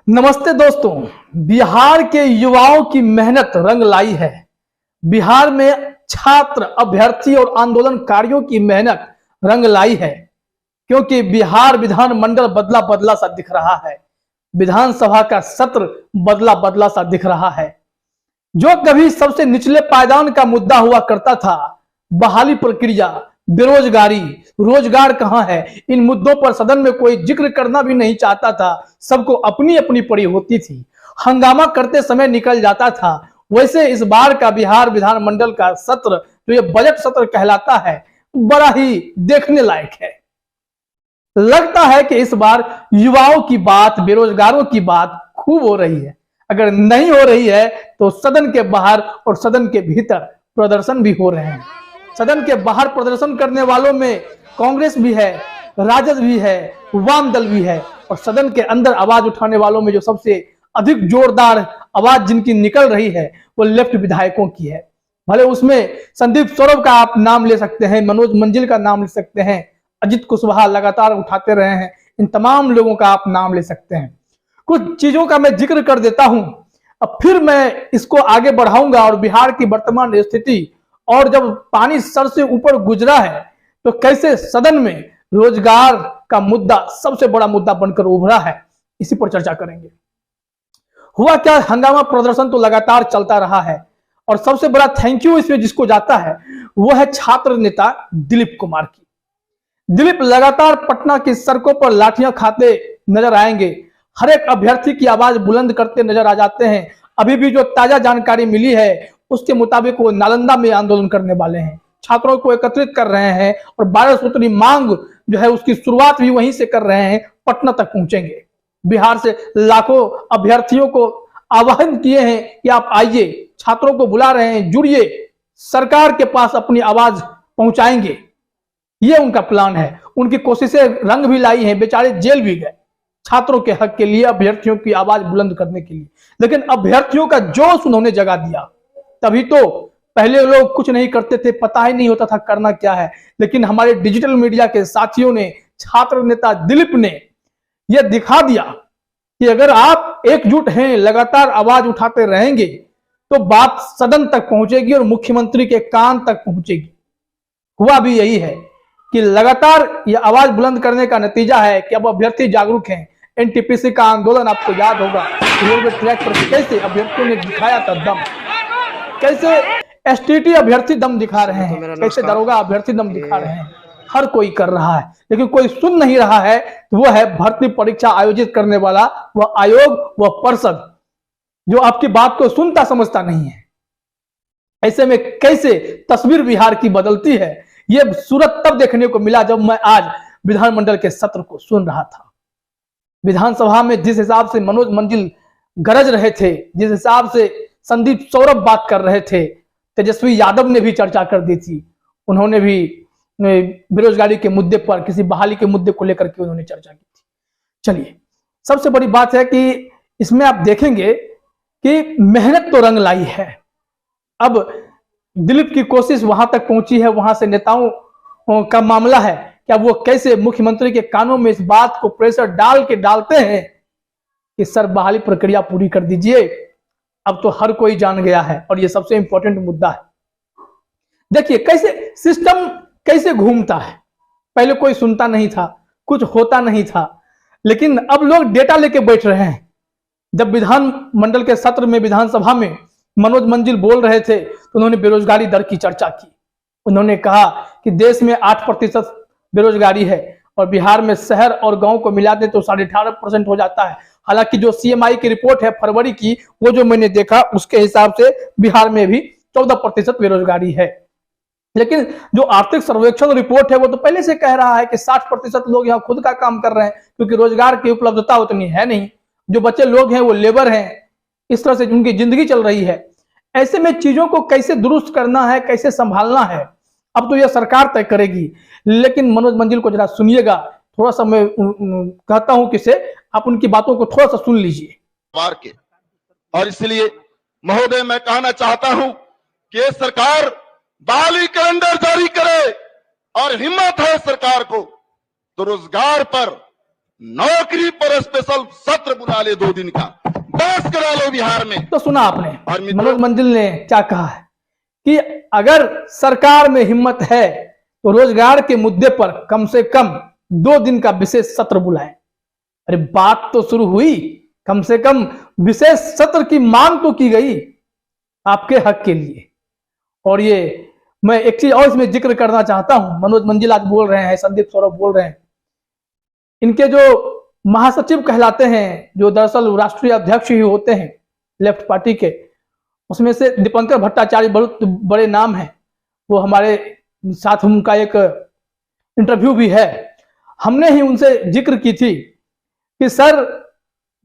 नमस्ते दोस्तों, बिहार के युवाओं की मेहनत रंग लाई है। बिहार में छात्र, अभ्यर्थी और आंदोलनकारियों की मेहनत रंग लाई है, क्योंकि बिहार विधानमंडल बदला बदला सा दिख रहा है। विधानसभा का सत्र बदला बदला सा दिख रहा है। जो कभी सबसे निचले पायदान का मुद्दा हुआ करता था, बहाली प्रक्रिया, बेरोजगारी, रोजगार कहां है, इन मुद्दों पर सदन में कोई जिक्र करना भी नहीं चाहता था। सबको अपनी अपनी पड़ी होती थी, हंगामा करते समय निकल जाता था। वैसे इस बार का बिहार विधानमंडल का सत्र, जो ये बजट सत्र कहलाता है, बड़ा ही देखने लायक है। लगता है कि इस बार युवाओं की बात, बेरोजगारों की बात खूब हो रही है। अगर नहीं हो रही है तो सदन के बाहर और सदन के भीतर प्रदर्शन भी हो रहे हैं। सदन के बाहर प्रदर्शन करने वालों में कांग्रेस भी है, राजद भी है, वाम दल भी है, और सदन के अंदर आवाज उठाने वालों में जो सबसे अधिक जोरदार आवाज जिनकी निकल रही है वो लेफ्ट विधायकों की है। भले उसमें संदीप सौरभ का आप नाम ले सकते हैं, मनोज मंजिल का नाम ले सकते हैं, अजित कुशवाहा लगातार उठाते रहे हैं, इन तमाम लोगों का आप नाम ले सकते हैं। कुछ चीजों का मैं जिक्र कर देता हूं, अब फिर मैं इसको आगे बढ़ाऊंगा। और बिहार की वर्तमान स्थिति, और जब पानी सर से ऊपर गुजरा है तो कैसे सदन में रोजगार का मुद्दा सबसे बड़ा मुद्दा बनकर उभरा है, इसी पर चर्चा करेंगे। हुआ क्या, हंगामा प्रदर्शन तो लगातार चलता रहा है, और सबसे बड़ा थैंक यू इसमें जिसको जाता है वो है छात्र नेता दिलीप कुमार की। दिलीप लगातार पटना की सड़कों पर लाठियां खाते नजर आएंगे, हर एक अभ्यर्थी की आवाज बुलंद करते नजर आ जाते हैं। अभी भी जो ताजा जानकारी मिली है उसके मुताबिक वो नालंदा में आंदोलन करने वाले हैं, छात्रों को एकत्रित कर रहे हैं, और 12 सूत्री मांग जो है उसकी शुरुआत भी वहीं से कर रहे हैं, पटना तक पहुंचेंगे। बिहार से लाखों अभ्यर्थियों को आह्वान किए हैं कि आप आइए, छात्रों को बुला रहे हैं, जुड़िए, सरकार के पास अपनी आवाज पहुंचाएंगे। ये उनका प्लान है। उनकी कोशिशें रंग भी लाई हैं, बेचारे जेल भी गए छात्रों के हक के लिए, अभ्यर्थियों की आवाज बुलंद करने के लिए। लेकिन अभ्यर्थियों का जोश उन्होंने जगा दिया। तभी तो पहले लोग कुछ नहीं करते थे, पता ही नहीं होता था करना क्या है, लेकिन हमारे डिजिटल मीडिया के साथियों ने, छात्र नेता दिलीप ने यह दिखा दिया कि अगर आप एकजुट हैं, लगातार आवाज उठाते रहेंगे तो बात सदन तक पहुंचेगी और मुख्यमंत्री के कान तक पहुंचेगी। हुआ भी यही है कि लगातार यह आवाज बुलंद करने का नतीजा है कि अब अभ्यर्थी जागरूक हैं। एनटीपीसी का आंदोलन आपको याद होगा, रेलवे ट्रैक पर कैसे अभ्यर्थियों ने दिखाया था दम, कैसे एसटीटी अभ्यर्थी दम दिखा रहे हैं, कैसे दरोगा अभ्यर्थी दम दिखा रहे हैं। हर कोई कर रहा है, लेकिन कोई सुन नहीं रहा है। तो वो है भर्ती परीक्षा आयोजित करने वाला वह आयोग, वह पर्षद, जो आपकी बात को सुनता समझता नहीं है। ऐसे में कैसे तस्वीर बिहार की बदलती है, यह सूरत तब देखने को मिला जब मैं आज विधानमंडल के सत्र को सुन रहा था। विधानसभा में जिस हिसाब से मनोज मंजिल गरज रहे थे, जिस हिसाब से संदीप सौरभ बात कर रहे थे, तेजस्वी यादव ने भी चर्चा कर दी थी। उन्होंने भी बेरोजगारी के मुद्दे पर, किसी बहाली के मुद्दे को लेकर के उन्होंने चर्चा की थी। चलिए, सबसे बड़ी बात है कि इसमें आप देखेंगे कि मेहनत तो रंग लाई है। अब दिलीप की कोशिश वहां तक पहुंची है, वहां से नेताओं का मामला है कि अब वो कैसे मुख्यमंत्री के कानों में इस बात को प्रेशर डाल के डालते हैं कि सर बहाली प्रक्रिया पूरी कर दीजिए। अब तो हर कोई जान गया है, और ये सबसे इंपॉर्टेंट मुद्दा है। देखिए कैसे सिस्टम कैसे घूमता है। पहले कोई सुनता नहीं था, कुछ होता नहीं था, लेकिन अब लोग डेटा लेके बैठ रहे हैं। जब विधानमंडल के सत्र में, विधानसभा में मनोज मंजिल बोल रहे थे तो उन्होंने बेरोजगारी दर की चर्चा की। उन्होंने कहा कि देश में 8% बेरोजगारी है, और बिहार में शहर और गांव को मिला दे तो 18.5% हो जाता है। हालांकि जो सीएमआई की रिपोर्ट है फरवरी की, वो जो मैंने देखा उसके हिसाब से बिहार में भी 14% बेरोजगारी है। लेकिन जो आर्थिक सर्वेक्षण रिपोर्ट है वो तो पहले से कह रहा है कि 60% लोग यहाँ खुद का काम कर रहे हैं, क्योंकि रोजगार की उपलब्धता उतनी है नहीं। जो बच्चे लोग हैं वो लेबर हैं, इस तरह से उनकी जिंदगी चल रही है। ऐसे में चीजों को कैसे दुरुस्त करना है, कैसे संभालना है, अब तो यह सरकार तय करेगी। लेकिन मनोज मंजिल को जरा सुनिएगा, थोड़ा सा मैं कहता हूं कि आप उनकी बातों को थोड़ा सा सुन लीजिए। और इसलिए महोदय मैं कहना चाहता हूं कि सरकार बहाली कैलेंडर जारी करे, और हिम्मत है सरकार को तो रोजगार पर, नौकरी पर स्पेशल सत्र बुला ले 2 दिन का, बस करा लो बिहार में। तो सुना आपने और मनोज मंजिल ने क्या कहा है कि अगर सरकार में हिम्मत है तो रोजगार के मुद्दे पर कम से कम 2 दिन का विशेष सत्र बुलाएं। अरे बात तो शुरू हुई, कम से कम विशेष सत्र की मांग तो की गई आपके हक के लिए। और ये मैं एक चीज और इसमें जिक्र करना चाहता हूं, मनोज मंजिल आज बोल रहे हैं, संदीप सौरभ बोल रहे हैं, इनके जो महासचिव कहलाते हैं, जो दरअसल राष्ट्रीय अध्यक्ष ही होते हैं लेफ्ट पार्टी के, उसमें से दीपंकर भट्टाचार्य बहुत बड़े नाम हैं। वो हमारे साथ उनका एक इंटरव्यू भी है, हमने ही उनसे जिक्र की थी कि सर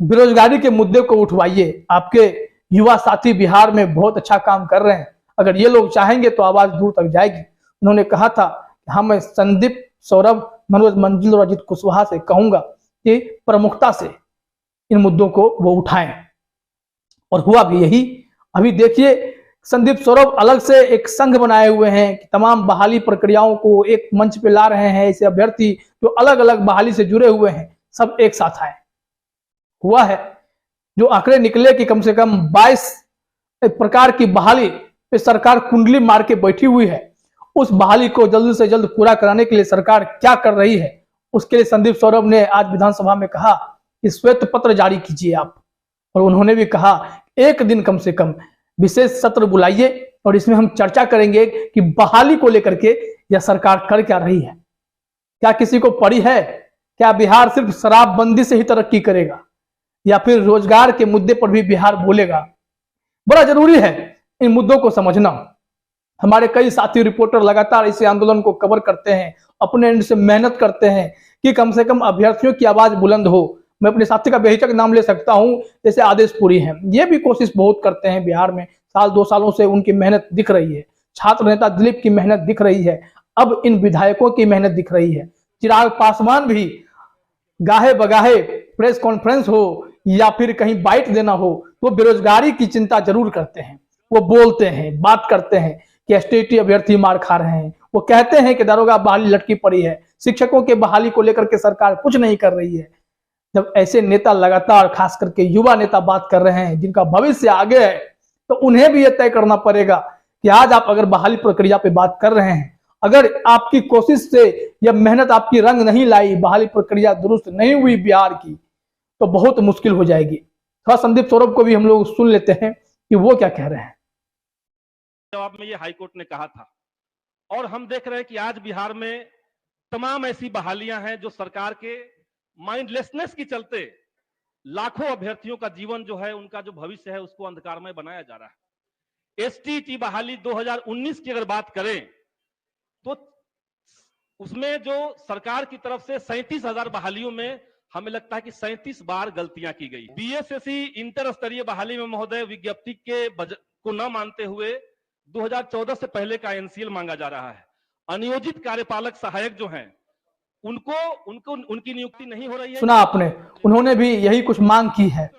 बेरोजगारी के मुद्दे को उठवाइए, आपके युवा साथी बिहार में बहुत अच्छा काम कर रहे हैं, अगर ये लोग चाहेंगे तो आवाज दूर तक जाएगी। उन्होंने कहा था कि हाँ, मैं संदीप सौरभ, मनोज मंजिल और अजीत कुशवाहा से कहूंगा कि प्रमुखता से इन मुद्दों को वो उठाएं, और हुआ भी यही। अभी देखिए संदीप सौरभ अलग से एक संघ बनाए हुए हैं कि तमाम बहाली प्रक्रियाओं को एक मंच पे ला रहे हैं। ऐसे अभ्यर्थी जो अलग अलग बहाली से जुड़े हुए हैं सब एक साथ आए। हुआ है जो आंकड़े निकले कि कम से कम 22 प्रकार की बहाली पे सरकार कुंडली मार के बैठी हुई है। उस बहाली को जल्द से जल्द पूरा कराने के लिए सरकार क्या कर रही है, उसके लिए संदीप सौरभ ने आज विधानसभा में कहा कि श्वेत पत्र जारी कीजिए आप। और उन्होंने भी कहा 1 दिन कम से कम विशेष सत्र बुलाइए और इसमें हम चर्चा करेंगे कि बहाली को लेकर के यह सरकार कर क्या रही है। क्या किसी को पड़ी है? क्या बिहार सिर्फ शराबबंदी से ही तरक्की करेगा या फिर रोजगार के मुद्दे पर भी बिहार बोलेगा? बड़ा जरूरी है इन मुद्दों को समझना। हमारे कई साथी रिपोर्टर लगातार इस आंदोलन को कवर करते हैं, अपने एंड से मेहनत करते हैं कि कम से कम अभ्यर्थियों की आवाज बुलंद हो। मैं अपने साथी का बेहिचक नाम ले सकता हूं, जैसे आदेशपुरी हैं, ये भी कोशिश बहुत करते हैं बिहार में, साल 2 सालों से उनकी मेहनत दिख रही है। छात्र नेता दिलीप की मेहनत दिख रही है, अब इन विधायकों की मेहनत दिख रही है। चिराग पासवान भी गाहे बगाहे प्रेस कॉन्फ्रेंस हो या फिर कहीं बाइट देना हो तो बेरोजगारी की चिंता जरूर करते हैं। वो बोलते हैं, बात करते हैं कि एसटीटी अभ्यर्थी मार खा रहे हैं, वो कहते हैं कि दारोगा बहाली लटकी पड़ी है, शिक्षकों के बहाली को लेकर के सरकार कुछ नहीं कर रही है। जब ऐसे नेता लगातार, खास करके युवा नेता बात कर रहे हैं जिनका भविष्य आगे है, तो उन्हें भी यह तय करना पड़ेगा कि आज आप अगर बहाली प्रक्रिया पे बात कर रहे हैं, अगर आपकी कोशिश से यह मेहनत आपकी रंग नहीं लाई, बहाली प्रक्रिया दुरुस्त नहीं हुई बिहार की, तो बहुत मुश्किल हो जाएगी। थोड़ा संदीप सौरभ को भी हम लोग सुन लेते हैं कि वो क्या कह रहे हैं। जवाब में ये हाईकोर्ट ने कहा था, और हम देख रहे हैं कि आज बिहार में तमाम ऐसी बहालियां हैं जो सरकार के माइंडलेसनेस के चलते लाखों अभ्यर्थियों का जीवन जो है, उनका जो भविष्य है, उसको अंधकारमय बनाया जा रहा है। एसटीटी बहाली 2019 की अगर बात करें तो उसमें जो सरकार की तरफ से 37,000 बहालियों में हमें लगता है कि 37 बार गलतियां की गई। बीएसएससी इंटर स्तरीय बहाली में महोदय विज्ञप्ति के बजट को न मानते हुए 2014 से पहले का एनसीएल मांगा जा रहा है। अनियोजित कार्यपालक सहायक जो हैं उनकी नियुक्ति नहीं हो रही है। सुना आपने, उन्होंने भी यही कुछ मांग की है।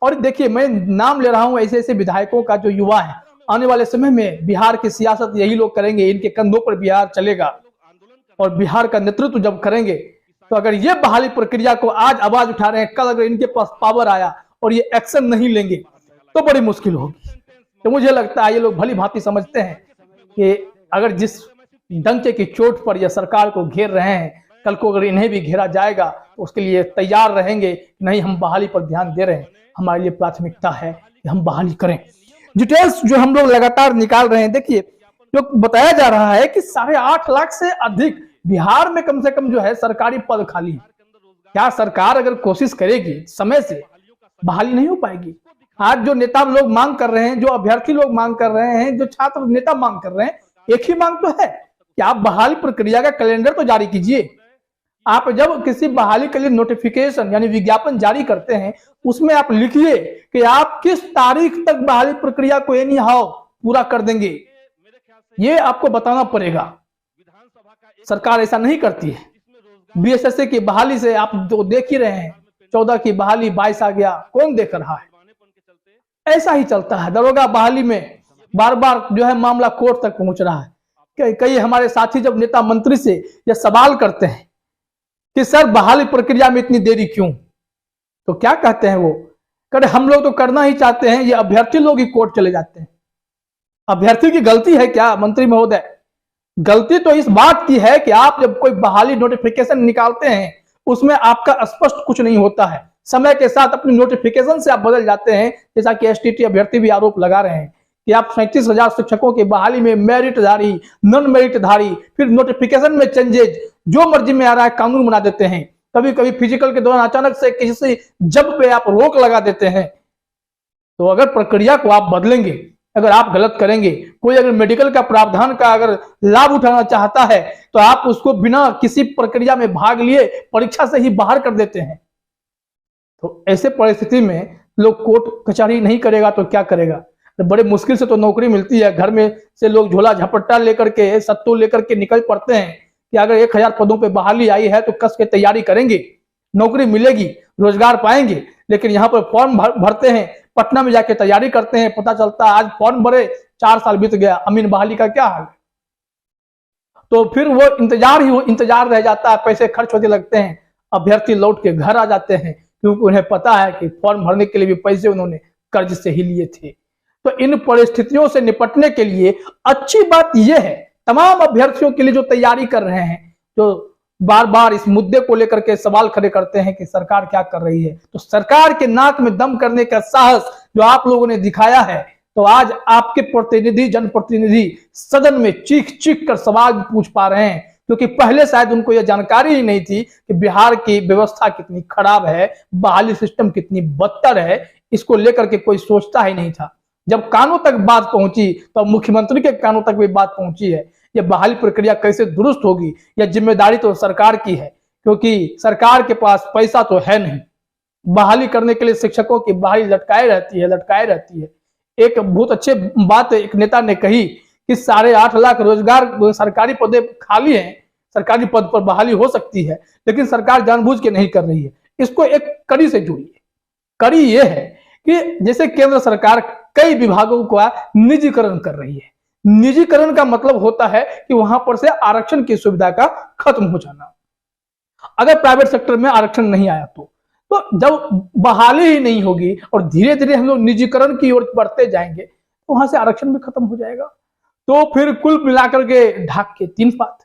और देखिए, मैं नाम ले रहा हूं ऐसे ऐसे विधायकों का जो युवा है, आने वाले समय में बिहार की सियासत यही लोग करेंगे, इनके कंधों पर बिहार चलेगा और बिहार का नेतृत्व जब करेंगे तो अगर ये बहाली प्रक्रिया को आज आवाज उठा रहे हैं, कल अगर इनके पास पावर आया और ये एक्शन नहीं लेंगे तो बड़ी मुश्किल होगी। तो मुझे लगता है ये लोग भली भांति समझते हैं कि अगर जिस डंके की चोट पर यह सरकार को घेर रहे हैं, कल को अगर इन्हें भी घेरा जाएगा तो उसके लिए तैयार रहेंगे। नहीं, हम बहाली पर ध्यान दे रहे हैं, हमारे लिए प्राथमिकता है कि हम बहाली करें। डिटेल्स जो हम लोग लगातार निकाल रहे हैं, देखिए जो बताया जा रहा है कि 8.5 लाख से अधिक बिहार में कम से कम जो है सरकारी पद खाली है। क्या सरकार अगर कोशिश करेगी समय से, बहाली नहीं हो पाएगी? आज जो नेता लोग मांग कर रहे हैं, जो अभ्यर्थी लोग मांग कर रहे हैं, जो छात्र नेता मांग कर रहे हैं, एक ही मांग तो है कि आप बहाली प्रक्रिया का कैलेंडर तो जारी कीजिए। आप जब किसी बहाली के लिए नोटिफिकेशन यानी विज्ञापन जारी करते हैं, उसमें आप लिखिए कि आप किस तारीख तक बहाली प्रक्रिया को एनी हाउ पूरा कर देंगे। ये आपको बताना पड़ेगा। सरकार ऐसा नहीं करती है। बीएसएससी की बहाली से आप जो देख ही रहे हैं, 14 की बहाली 22 आ गया, कौन देख रहा है? ऐसा ही चलता है। दरोगा बहाली में बार बार जो है मामला कोर्ट तक पहुंच रहा है। कई हमारे साथी जब नेता मंत्री से यह सवाल करते हैं कि सर बहाली प्रक्रिया में इतनी देरी क्यों। तो क्या कहते हैं वो, कहते हम लोग तो करना ही चाहते हैं, ये अभ्यर्थी लोग ही कोर्ट चले जाते हैं। अभ्यर्थी की गलती है क्या मंत्री महोदय? गलती तो इस बात की है कि आप जब कोई बहाली नोटिफिकेशन निकालते हैं उसमें आपका स्पष्ट कुछ नहीं होता है, समय के साथ अपनी नोटिफिकेशन से आप बदल जाते हैं। जैसा कि एसटीटी अभ्यर्थी भी आरोप लगा रहे हैं कि आप 37,000 शिक्षकों की बहाली में मेरिटधारी, नॉन मेरिटधारी, फिर नोटिफिकेशन में चेंजेज, जो मर्जी में आ रहा है कानून बना देते हैं। कभी कभी फिजिकल के दौरान अचानक से किसी जब पे आप रोक लगा देते हैं। तो अगर प्रक्रिया को आप बदलेंगे, अगर आप गलत करेंगे, कोई अगर मेडिकल का प्रावधान का अगर लाभ उठाना चाहता है तो आप उसको बिना किसी प्रक्रिया में भाग लिए परीक्षा से ही बाहर कर देते हैं। तो ऐसे परिस्थिति में लोग कोर्ट कचहरी नहीं करेगा तो क्या करेगा? तो बड़े मुश्किल से तो नौकरी मिलती है, घर में से लोग झोला झपट्टा लेकर के, सत्तू लेकर के निकल पड़ते हैं कि अगर 1000 पदों पे बहाली आई है तो कस के तैयारी करेंगे, नौकरी मिलेगी, रोजगार पाएंगे। लेकिन यहाँ पर फॉर्म भरते हैं, पटना में जाके तैयारी करते हैं, पता चलता है आज फॉर्म भरे 4 साल बीत गया, अमीन बहाली का क्या हाल है? तो फिर वो इंतजार रह जाता है, पैसे खर्च होने लगते हैं, अभ्यर्थी लौट के घर आ जाते हैं क्योंकि उन्हें पता है कि फॉर्म भरने के लिए भी पैसे उन्होंने कर्ज से ही लिए थे। तो इन परिस्थितियों से निपटने के लिए अच्छी बात यह है, तमाम अभ्यर्थियों के लिए जो तैयारी कर रहे हैं, जो बार बार इस मुद्दे को लेकर के सवाल खड़े करते हैं कि सरकार क्या कर रही है, तो सरकार के नाक में दम करने का साहस जो आप लोगों ने दिखाया है, तो आज आपके प्रतिनिधि, जनप्रतिनिधि सदन में चीख चीख कर सवाल पूछ पा रहे हैं, क्योंकि पहले शायद उनको यह जानकारी ही नहीं थी कि बिहार की व्यवस्था कितनी खराब है, बहाली सिस्टम कितनी बदतर है। इसको लेकर के कोई सोचता ही नहीं था। जब कानों तक बात पहुंची तो मुख्यमंत्री के कानों तक भी बात पहुंची है। यह बहाली प्रक्रिया कैसे दुरुस्त होगी, यह जिम्मेदारी तो सरकार की है, क्योंकि सरकार के पास पैसा तो है नहीं। बहाली करने के लिए शिक्षकों की बहाली लटकाए रहती है। एक बहुत अच्छे बात एक नेता ने कही कि 8.5 लाख रोजगार सरकारी पदे खाली हैं, सरकारी पद पर बहाली हो सकती है, लेकिन सरकार जानबूझ के नहीं कर रही है। इसको एक कड़ी से जोड़िए। कड़ी यह है कि जैसे केंद्र सरकार कई विभागों का निजीकरण कर रही है। निजीकरण का मतलब होता है कि वहां पर से आरक्षण की सुविधा का खत्म हो जाना। अगर प्राइवेट सेक्टर में आरक्षण नहीं आया तो जब बहाली ही नहीं होगी और धीरे धीरे हम लोग निजीकरण की ओर बढ़ते जाएंगे तो वहां से आरक्षण भी खत्म हो जाएगा। तो फिर कुल मिलाकर के ढाक के 3 बात,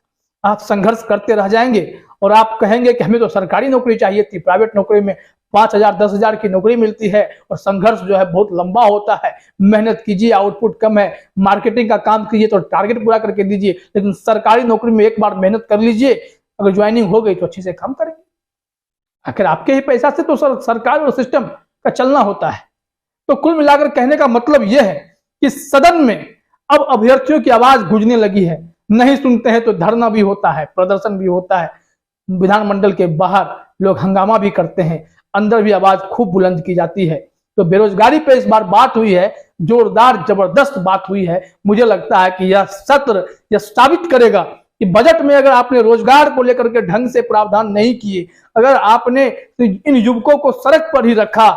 आप संघर्ष करते रह जाएंगे और आप कहेंगे कि हमें तो सरकारी नौकरी चाहिए थी, प्राइवेट नौकरी में 5,000 10,000 की नौकरी मिलती है और संघर्ष जो है बहुत लंबा होता है। मेहनत कीजिए, आउटपुट कम है, मार्केटिंग का काम कीजिए तो टारगेट पूरा करके दीजिए, लेकिन सरकारी नौकरी में एक बार मेहनत कर लीजिए, अगर ज्वाइनिंग हो गई तो अच्छे से काम करेंगे। आखिर आपके ही पैसा से तो सरकार और सिस्टम का चलना होता है। तो कुल मिलाकर कहने का मतलब यह है कि सदन में अब अभ्यर्थियों की आवाज गूंजने लगी है। नहीं सुनते हैं तो धरना भी होता है, प्रदर्शन भी होता है, विधानमंडल के बाहर लोग हंगामा भी करते हैं, अंदर भी आवाज खूब बुलंद की जाती है। तो बेरोजगारी पे इस बार बात हुई है, जोरदार जबरदस्त बात हुई है। मुझे लगता है कि यह सत्र यह साबित करेगा कि बजट में अगर आपने रोजगार को लेकर के ढंग से प्रावधान नहीं किए, अगर आपने इन युवकों को सड़क पर ही रखा,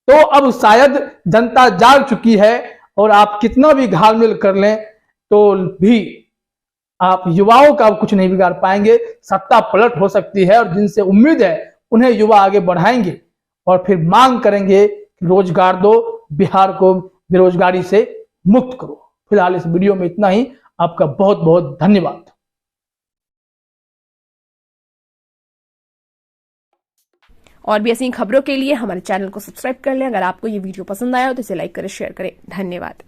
तो अब शायद जनता जाग चुकी है और आप कितना भी घालमेल कर लें तो भी आप युवाओं का कुछ नहीं बिगाड़ पाएंगे। सत्ता पलट हो सकती है और जिनसे उम्मीद है उन्हें युवा आगे बढ़ाएंगे और फिर मांग करेंगे कि रोजगार दो, बिहार को बेरोजगारी से मुक्त करो। फिलहाल इस वीडियो में इतना ही। आपका बहुत बहुत धन्यवाद। और भी ऐसी खबरों के लिए हमारे चैनल को सब्सक्राइब कर लें। अगर आपको ये वीडियो पसंद आया हो तो इसे लाइक करें, शेयर करें। धन्यवाद।